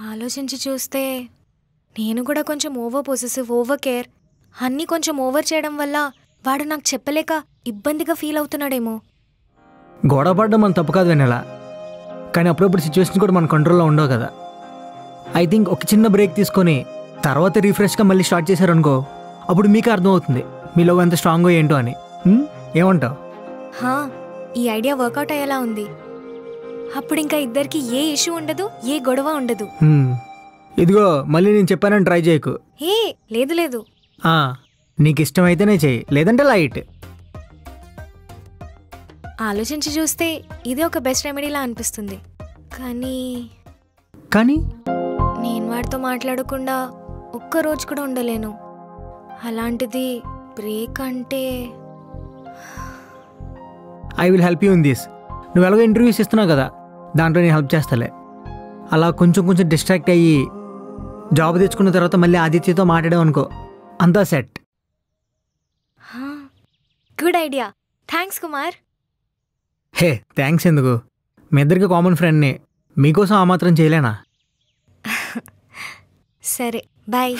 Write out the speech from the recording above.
ఆలోచించి చూస్తే నేను కూడా కొంచెం ఓవర్ పొసెసివ్, ఓవర్ కేర్ అన్నీ కొంచెం ఓవర్ చేయడం వల్ల వాడు నాకు చెప్పలేక ఇబ్బందిగా ఫీల్ అవుతున్నాడేమో. గొడవ పడ్డం మన తప్పు కాదు వెన్నెల, కానీ అప్పుడప్పుడు సిచ్యువేషన్స్ కూడా మన కంట్రోల్లో ఉండవు కదా. ఐ థింక్ ఒక చిన్న బ్రేక్ తీసుకొని తర్వాత రీఫ్రెష్గా మళ్ళీ స్టార్ట్ చేశారనుకో, అప్పుడు మీకు అర్థమవుతుంది మీలో ఎంత స్ట్రాంగో ఏంటో అని. ఏమంటావు? ఈ ఐడియా వర్కౌట్ అయ్యేలా ఉంది. అప్పుడు ఇంకా ఇద్దరికి ఏ ఇష్యూ ఉండదు, ఏ గొడవ ఉండదు. ఇదిగో మళ్ళీ నేను చెప్పానని ట్రై చేయకు. లేదు లేదు, నీకు ఇష్టమైతేనే చెయ్యి, లేదంటే లైట్. ఆలోచించి చూస్తే ఇదే ఒక బెస్ట్ రెమెడీలా అనిపిస్తుంది. కానీ నేను వాడితో మాట్లాడకుండా ఒక్కరోజు కూడా ఉండలేను. అలాంటిది బ్రేక్ అంటే. I will help you in this. నువ్వు ఎలాగో ఇంటర్వ్యూస్ ఇస్తున్నావు కదా, దాంట్లో నేను హెల్ప్ చేస్తాలే. అలా కొంచెం కొంచెం డిస్ట్రాక్ట్ అయ్యి జాబ్ తెచ్చుకున్న తర్వాత మళ్ళీ ఆదిత్యతో మాట్లాడావు అనుకో, అంతా set. Good idea, thanks Kumar. Thanks ఎందుకు, మీ ఇద్దరికి కామన్ ఫ్రెండ్ని, మీకోసం ఆ మాత్రం చేయలేనా? సరే బాయ్.